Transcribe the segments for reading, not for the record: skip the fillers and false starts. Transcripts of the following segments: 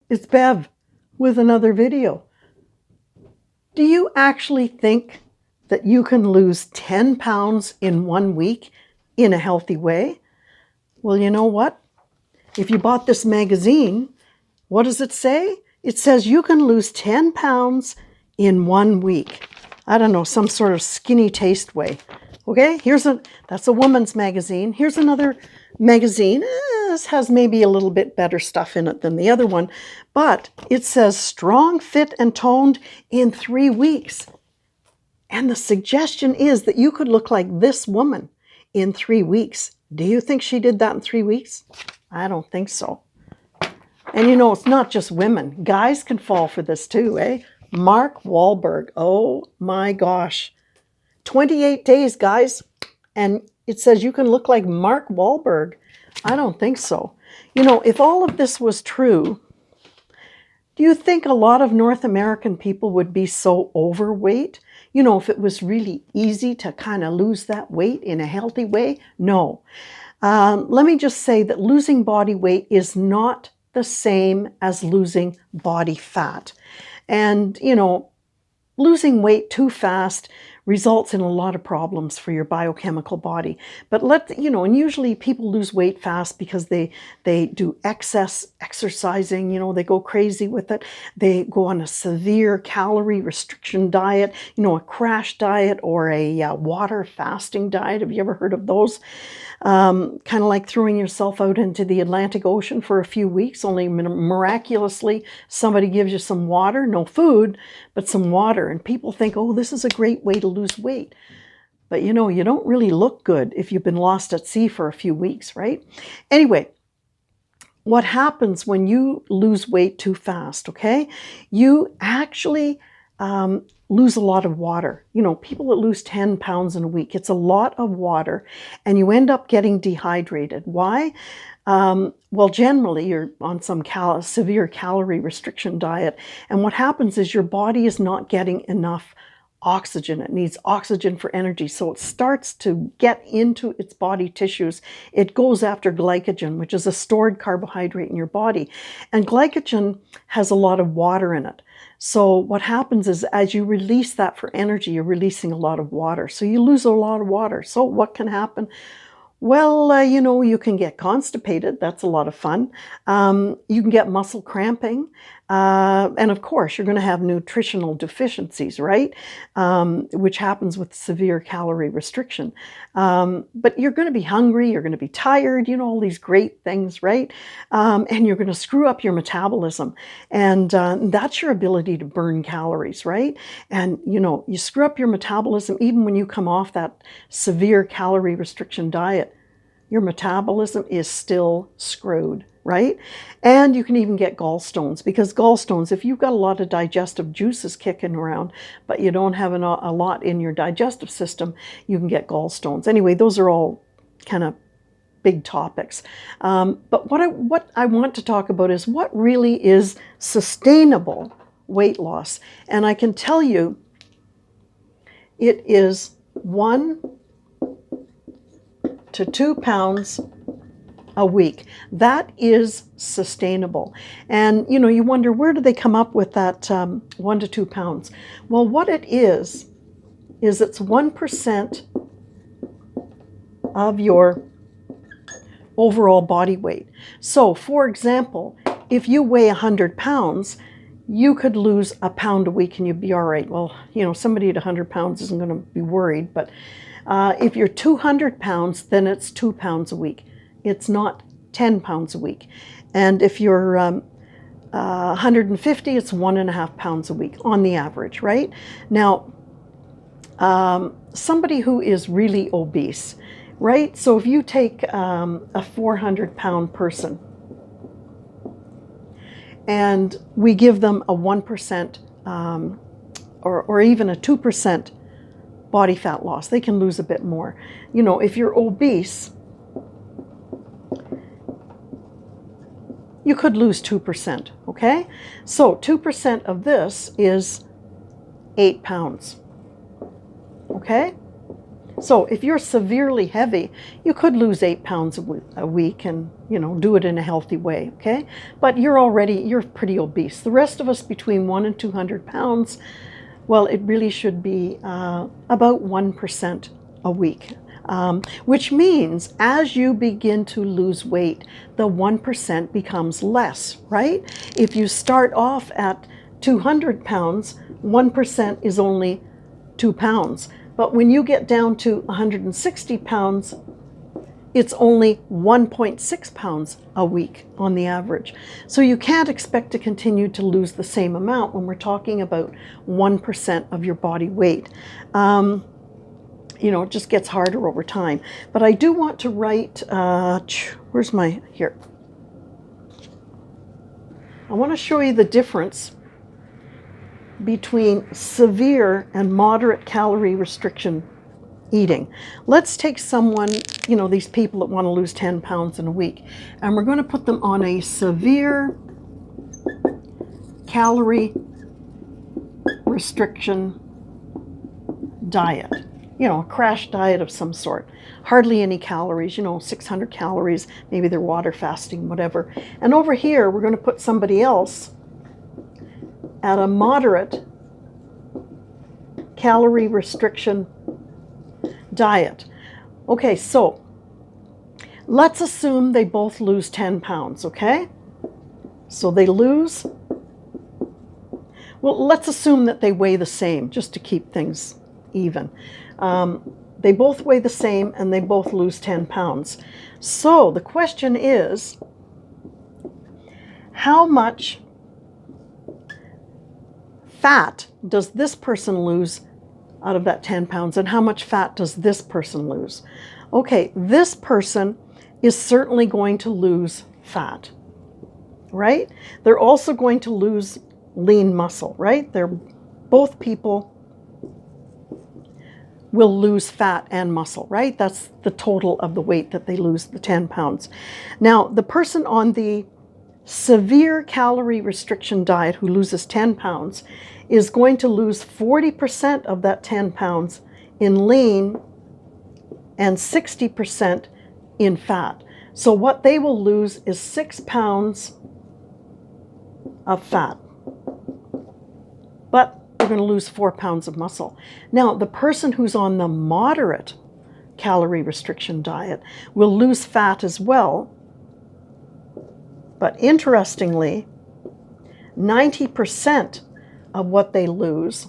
It's Bev with another video. Do you actually think that you can lose 10 pounds in 1 week in a healthy way? Well, you know what? If you bought this magazine, what does it say? It says you can lose 10 pounds in 1 week. I don't know, some sort of skinny taste way. Okay, that's a woman's magazine. Here's another magazine. This has maybe a little bit better stuff in it than the other one, but it says strong, fit, and toned in 3 weeks. And the suggestion is that you could look like this woman in 3 weeks. Do you think she did that in 3 weeks? I don't think so. And you know, it's not just women. Guys can fall for this too, eh? Mark Wahlberg. Oh my gosh. 28 days, guys. And it says you can look like Mark Wahlberg. I don't think so. You know, if all of this was true, do you think a lot of North American people would be so overweight? You know, if it was really easy to kind of lose that weight in a healthy way? No. Let me just say that losing body weight is not the same as losing body fat. And, you know, losing weight too fast results in a lot of problems for your biochemical body. But and usually people lose weight fast because they do excess exercising, they go crazy with it. They go on a severe calorie restriction diet, a crash diet or a water fasting diet. Have you ever heard of those? Kind of like throwing yourself out into the Atlantic Ocean for a few weeks, only miraculously somebody gives you some water, no food, but some water. And people think, oh, this is a great way to lose weight. But you don't really look good if you've been lost at sea for a few weeks, right? Anyway, what happens when you lose weight too fast, okay? You actually lose a lot of water. People that lose 10 pounds in a week, it's a lot of water, and you end up getting dehydrated. Why? Well, generally, you're on some severe calorie restriction diet, and what happens is your body is not getting enough oxygen. It needs oxygen for energy, so it starts to get into its body tissues. It goes after glycogen, which is a stored carbohydrate in your body, and glycogen has a lot of water in it. So what happens is as you release that for energy, you're releasing a lot of water. So you lose a lot of water. So what can happen? Well, you can get constipated. That's a lot of fun. You can get muscle cramping. And of course, you're going to have nutritional deficiencies, right? Which happens with severe calorie restriction. But you're going to be hungry. You're going to be tired, all these great things, right? And you're going to screw up your metabolism. And that's your ability to burn calories, right? And, you screw up your metabolism even when you come off that severe calorie restriction diet. Your metabolism is still screwed, right? And you can even get gallstones, because gallstones, if you've got a lot of digestive juices kicking around, but you don't have a lot in your digestive system, you can get gallstones. Anyway, those are all kind of big topics. But what I want to talk about is what really is sustainable weight loss. And I can tell you, it is 1 to 2 pounds a week. That is sustainable. And you wonder, where do they come up with that 1 to 2 pounds? Well, what it is it's 1% of your overall body weight. So for example, if you weigh 100 pounds, you could lose a pound a week and you'd be all right. Well, somebody at 100 pounds isn't going to be worried, but if you're 200 pounds, then it's 2 pounds a week. It's not 10 pounds a week. And if you're 150, it's 1.5 pounds a week on the average, right? Now, somebody who is really obese, right? So if you take a 400-pound person and we give them a 1% or even a 2% body fat loss, they can lose a bit more. If you're obese, you could lose 2%, okay? So 2% of this is 8 pounds, okay? So if you're severely heavy, you could lose 8 pounds a week and, do it in a healthy way, okay? But you're pretty obese. The rest of us between 1 and 200 pounds, well, it really should be about 1% a week. Which means as you begin to lose weight, the 1% becomes less, right? If you start off at 200 pounds, 1% is only 2 pounds. But when you get down to 160 pounds, it's only 1.6 pounds a week on the average. So you can't expect to continue to lose the same amount when we're talking about 1% of your body weight. It just gets harder over time. But I do want to write, here. I want to show you the difference between severe and moderate calorie restriction eating. Let's take someone, these people that want to lose 10 pounds in a week, and we're going to put them on a severe calorie restriction diet. A crash diet of some sort. Hardly any calories, 600 calories, maybe they're water fasting, whatever. And over here, we're going to put somebody else at a moderate calorie restriction diet. Okay, so let's assume they both lose 10 pounds, okay? So they lose, well, let's assume that they weigh the same, just to keep things even. They both weigh the same and they both lose 10 pounds. So the question is, how much fat does this person lose out of that 10 pounds and how much fat does this person lose? Okay, this person is certainly going to lose fat, right? They're also going to lose lean muscle, right? Both people will lose fat and muscle, right? That's the total of the weight that they lose, the 10 pounds. Now, the person on the severe calorie restriction diet who loses 10 pounds is going to lose 40% of that 10 pounds in lean and 60% in fat. So what they will lose is 6 pounds of fat. But they're going to lose 4 pounds of muscle. Now, the person who's on the moderate calorie restriction diet will lose fat as well. But interestingly, 90% of what they lose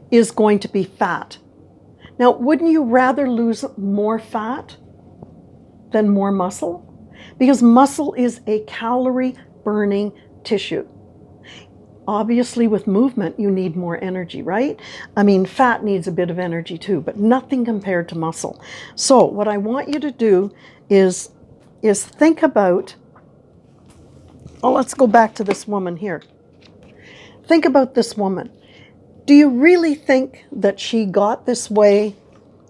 is going to be fat. Now, wouldn't you rather lose more fat than more muscle? Because muscle is a calorie-burning tissue. Obviously, with movement, you need more energy, right? I mean, fat needs a bit of energy too, but nothing compared to muscle. So what I want you to do is think about, let's go back to this woman here. Think about this woman. Do you really think that she got this way,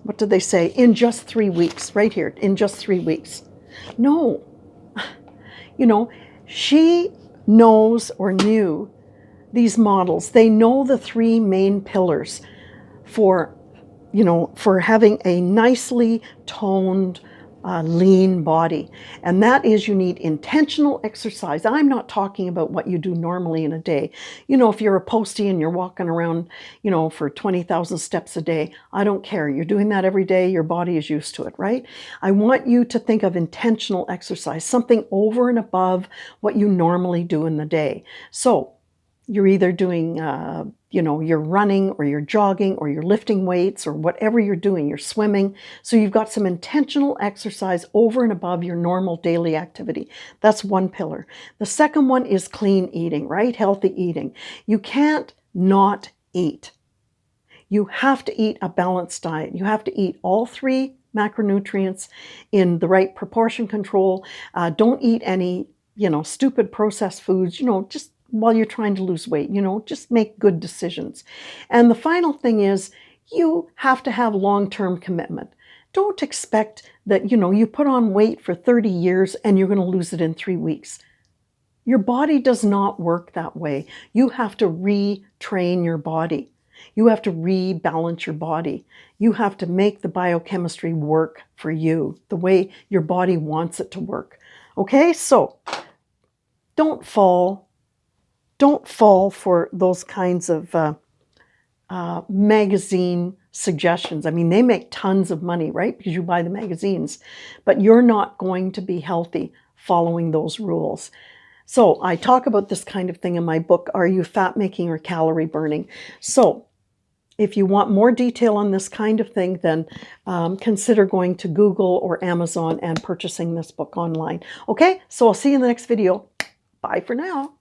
what did they say, in just 3 weeks, right here, in just 3 weeks? No. She knows or knew these models. They know the 3 main pillars for having a nicely toned, lean body. And that is, you need intentional exercise. I'm not talking about what you do normally in a day. If you're a postie and you're walking around, for 20,000 steps a day, I don't care. You're doing that every day. Your body is used to it, right? I want you to think of intentional exercise, something over and above what you normally do in the day. So you're either doing, you're running or you're jogging or you're lifting weights or whatever you're doing, you're swimming. So you've got some intentional exercise over and above your normal daily activity. That's one pillar. The second one is clean eating, right? Healthy eating. You can't not eat. You have to eat a balanced diet. You have to eat all 3 macronutrients in the right proportion control. Don't eat any, stupid processed foods, just while you're trying to lose weight, just make good decisions. And the final thing is, you have to have long-term commitment. Don't expect that, you put on weight for 30 years and you're going to lose it in 3 weeks. Your body does not work that way. You have to retrain your body. You have to rebalance your body. You have to make the biochemistry work for you, the way your body wants it to work. Okay, so don't fall for those kinds of magazine suggestions. I mean, they make tons of money, right? Because you buy the magazines, but you're not going to be healthy following those rules. So I talk about this kind of thing in my book, Are You Fat Making or Calorie Burning? So if you want more detail on this kind of thing, then consider going to Google or Amazon and purchasing this book online. Okay, so I'll see you in the next video. Bye for now.